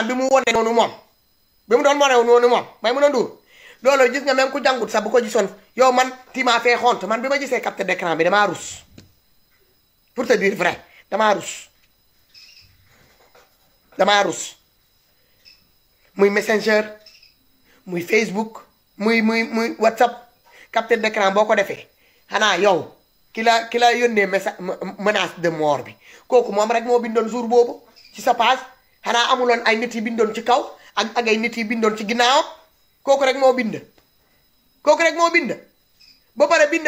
bi mu wone noonu moom bi mu doon wane noonu moom Maimouna Ndour loolu gis nga même ku jàngut sax bu ko gisoon yow man ti maa fee xont man bi ma gisee capture d'écran bi damaa rus pour te dire vrai damaa rus muy messenger muy Facebook muy WhatsApp capture d'écran boo ko defee xanaa yow ki la yónnee menace de mort bi kooku moom rek moo bindoon jour boobu ci sa page xanaa amuloon ay nit yi bindoon ci kaw ak ay nit yi bindoon ci ginnaaw kooku rek moo bind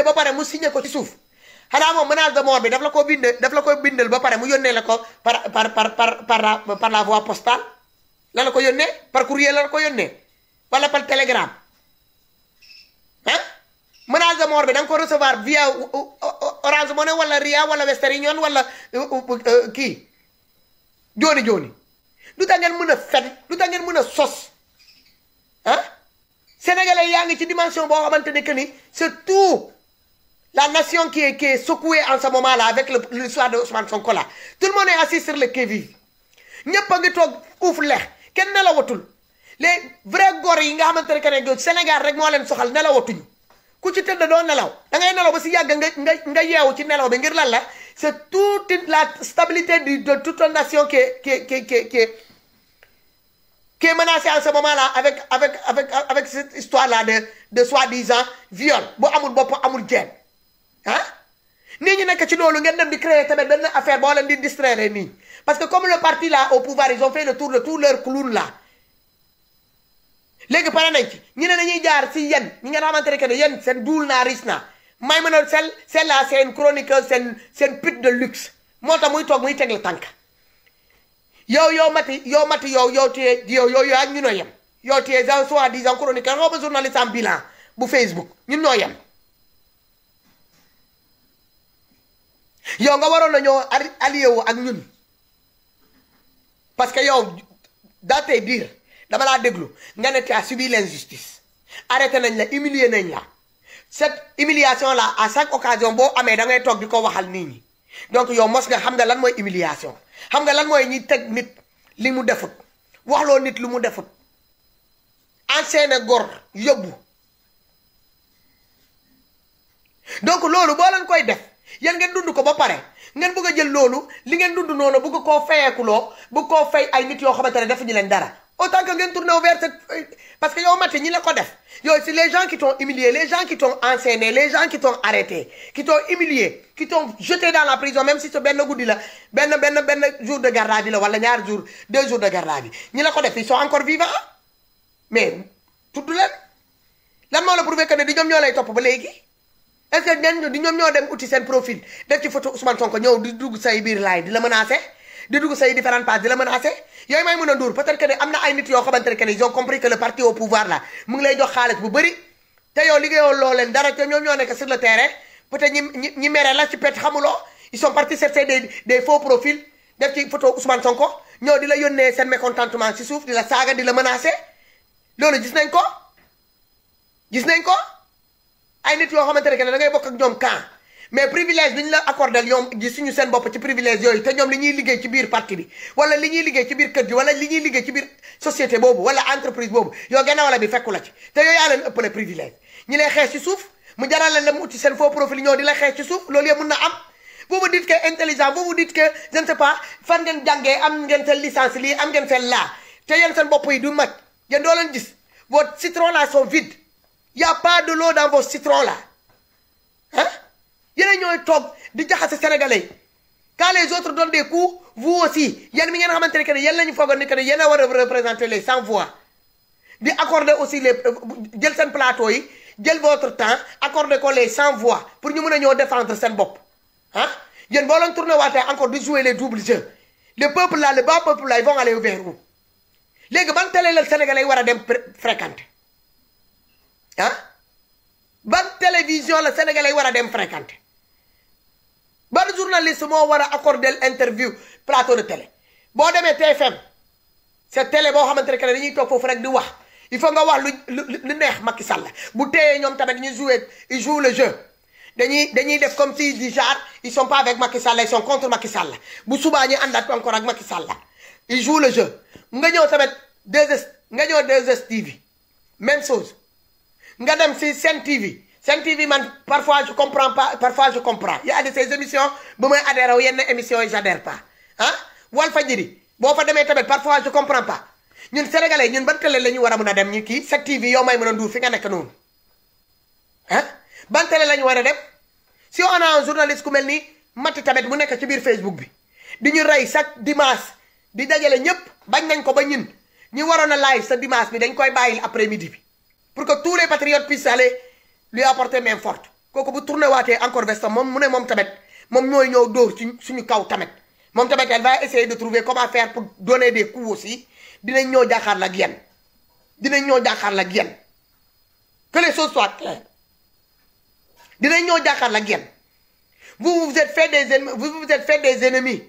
ba pare mu signé ko ci suuf xanaa moom menace de mort bi daf la ko bindal ba pare mu yónnee la ko par la voie postale la ko yónnee par courrier la ko yónnee wala par télégramme ah menace de mort bi da nga ko recevoir via Orange Money wala Ria wala Western Union wala kii jooni lu tax ngeen mën a fen lu tax ngeen mën a sos ah sénégalais yaa ngi ci dimension boo xamante ne que ni c'est tout la nation qui est secouée en ce moment là avec l'histoire de Ousmane Sonko là tout le monde est assis sur le qui-vive ñëpp a ngi toog uuf lex kenn nelawatul les vrais góor yi nga xamante ne que ne Sénégal rek moo leen soxal nelawatuñu ku ci tëdd doo nelaw da ngay nelaw ba si yàgg nga yeewu ci nelaw bi ngir lan la c'est toute la stabilité de toute une nation qui est menacée en ce moment là avec cette histoire là de soi-disant viol bu amul bopp amul jeen ah nit ñi nekk ci loolu ngeen dem di créer tamit benn affaire boo leen di distraire nii parce que comme le parti là au pouvoir ils ont fait le tour de tout leur clown là léegi pare nañ ci ñu ne dañuy jaar si yéen ñi nga xamante ne que ne yéen seen duul naa riis naa Maimouna celle-là c'est une chroniqueuse seen pute de luxe moo tax muy toog muy teg la tànk yow mati yow ak ñu noo yem yow téye en soi-disant chroniqueur xaw ma journaliste en bilan bu Facebook ñun noo yem yow nga waroon na ñoo allié wu ak ñun parce que yow dans tes dires dama laa déglu nga ne tu as subi l'injustice arrêté nañ la humilier nañ la cette humiliation là à chaque occasion boo amee da ngay toog di ko waxal nit ñi donc yow mos nga xam nga lan mooy humiliation xam nga lan mooy ñi teg nit li mu defut waxloo nit lu mu defut enchaîné gor yóbbu donc loolu boo leen koy def yéen ngeen dund ko ba pare ngeen bëgg a jël loolu li ngeen dund noonu bëgg koo fayeekuloo bëgg koo fay ay nit yoo xamante ne defuñu leen dara autant que ngeen tourné vers parce que yow mate ñi la ko def yow c'est les gens qui t'ont humilié les gens qui t'ont enchaîné les gens qui t'ont arrêté qui t'ont humilié qui t'ont jeté dans la prison même si c'est benn guddi la benn jour de garde à vue la wala ñaar jour 2 jours de garde à vue ñi la ko def ils sont encore vivants mais tudd leen lan moo la prouvé que ne di ñoom ñoo lay topp ba léegi est-ce que ñen di ñoom ñoo dem uti seen profil def ci photo Ousmane Sonko ñëw di dugg say biir laay di la menacé di dugg say différentes pages di la menacé yooyu Maimouna Ndour peut-être que ne am na ay nit yoo xamante ne que ne ils ont compris que le parti au pouvoir là mu ngi lay jox xaalis bu bëri te yow liggéeyoo loo leen dara te ñoom ñoo nekk sur le terrain peut-être ñi mere la ci pet xamuloo ils sont partis chercher des faux profils def ci photo Ousmane Sonko ñëw di la yónnee seen mécontentement ci suuf di la saaga di la menacé loolu gis nañ ko ay nit yoo xamante ne que ne da ngay bokk ak ñoom camp mais privilège bi ñu la accordé ñoom gisuñu seen bopp ci privilège yooyu te ñoom li ñuy liggéey ci biir parti bi wala li ñuy liggéey ci biir kër gi wala li ñuy liggéey ci biir société boobu wala entreprise boobu yow genn wala bi fekku la ci te yow yaa leen ëppale privilège ñi lay xeex ci suuf mu jaral leen la mu uti seen faux profil ñëw di la xeex ci suuf loolu yëpp mun na am vous vous dites que intelligent vous vous dites que je ne sais pas fan ngeen jàngee am ngeen seen licence lii am ngeen seen laa te yéen seen bopp yi du mag yéen doo leen gis vos citrons là sont vides y a pas de l'eau dans vos citrons là hein yéen ñooy toog di jaxase sénégalais quand les autres donnent des coups vous aussi yéen mi ngeen xamante ne que ne yéen la ñu foogoon ne que ne yéen a war a représenter les sans voix di accorder aussi les jël seen plateau yi jël votre temps accorder ko les sans voix pour ñu mën a ñëw défendre seen bopp ah yéen boo leen tourné waatee encore di jouer les doubles jeux le peuple là le bas peuple là ils vont aller vers où léegi ban télé la sénégalais yi war a dem fréquenter ah ban télévision la sénégalais yi war a dem fréquenter ban journaliste moo war a accorder interview plateau de télé boo demee TFM c'est télé boo xamante ne que dañuy toog foofu rek di wax il faut nga wax lu neex Macky Sall bu téyee ñoom tamit ñu ils jouent le jeu dañuy def comme si du genre ils sont pas avec Macky Sall ils sont contre Macky Sall bu subaa ñu àndaat encore ak Macky Sall ils jouent le jeu nga ñëw tamit 2S nga ñëw 2S TV même chose nga dem si Sen TV Sen TV man parfois je comprends pas parfois je comprends y a de ces émissions bu may adhéré wu yenn émissions yi j'adhère pas ah Walfadjri boo fa demee tamit parfois je comprends pas ñun sénégalais ñun ban télé la ñu war a mën a dem ñu kii 7TV yow may mën a nduur fi nga nekk noonu ah ban télé la ñu war a dem si on a un journaliste ku mel ni Mati tamit mu nekk ci biir Facebook bi di ñu rey chaque dimanche di dajale ñëpp bañ nañ ko ba ñun ñi waroon a live sa dimanche bi dañ koy bàyyil après midi bi pour que tous les patriotes puissent aller lui apporter main forte kooku bu tourné waatee encore veste moom mu ne moom tamit moom ñooy ñëw dóor suñu kaw tamit moom tamit elle va essayer de trouver comment faire pour donner des coups aussi dinañ ñoo jàkkaar la ak yéen dinañ ñoo jàkkaar la ak yéen que les choses soient claires dinañ ñoo jàkkaar la ak yéen vous vous êtes fait des ennemis vous vous êtes fait des ennemis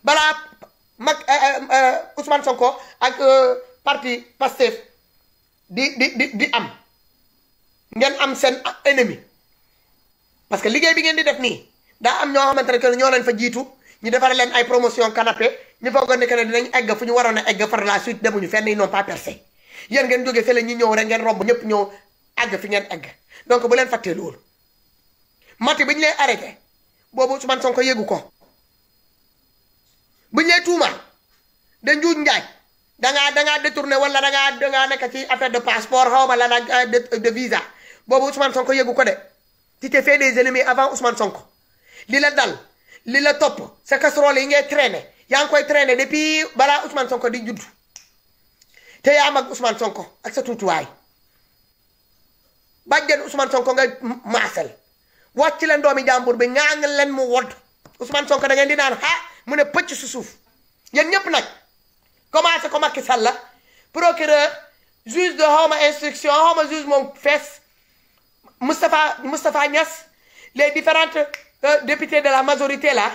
balaa mag Ousmane Sonko ak parti Pastef di am ngeen am seen ennemi parce que liggéey bi ngeen di def nii daa am ñoo xamante ne que ñoo leen fa jiitu ñu defal leen ay promotion canapé ñu foogoon ne que ne dinañ egg fu ñu waroon a egg par la suite demuñu fenn ils n'ont pas percé yéen ngeen jógee fële ñi ñëw rek ngeen romb ñëpp ñëw egg fi ngeen egg donc bu leen fàttee loolu Mati bu ñu lay arrêté boobu Ousmane Sonko yëgu ko bu ñu lay tuumaal da njuuj njaaj dangaa détourné wala dangaa nekk ci affaire de passeport xaw ma la de visa boobu Ousmane Sonko yëgu ko de tu t'es fait des ennemis avant Ousmane Sonko li la dal li la topp sa casserole yi ngay traîner yaa ngi koy traîner depuis balaa Ousmane Sonko di judd te yaa mag Ousmane Sonko ak sa tuutuwaay bàjjen Ousmane Sonko nga maasal wàcc leen doomi jàmbur bi ngaa nga leen mu wodd Ousmane Sonko da ngeen di naan mu ne pëcc su suuf yéen ñëpp nag commencé ko Macky Sall procureur juge de xawma instruction xawma juge moom fees Moustapha Niass les différentes députés de la majorité là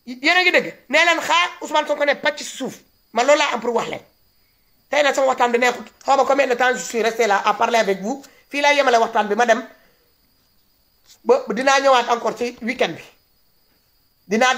yéen a ngi dégg nee leen Ousmane Sonko ne pàcc si suuf man loolu laa am pour wax leen tey nag sama waxtaan bi neexut xaw ma combien de temps je suis resté là à parler avec vous fii laa yemale waxtaan bi ma dem ba dinaa ñëwaat encore ci week-end bi dinaa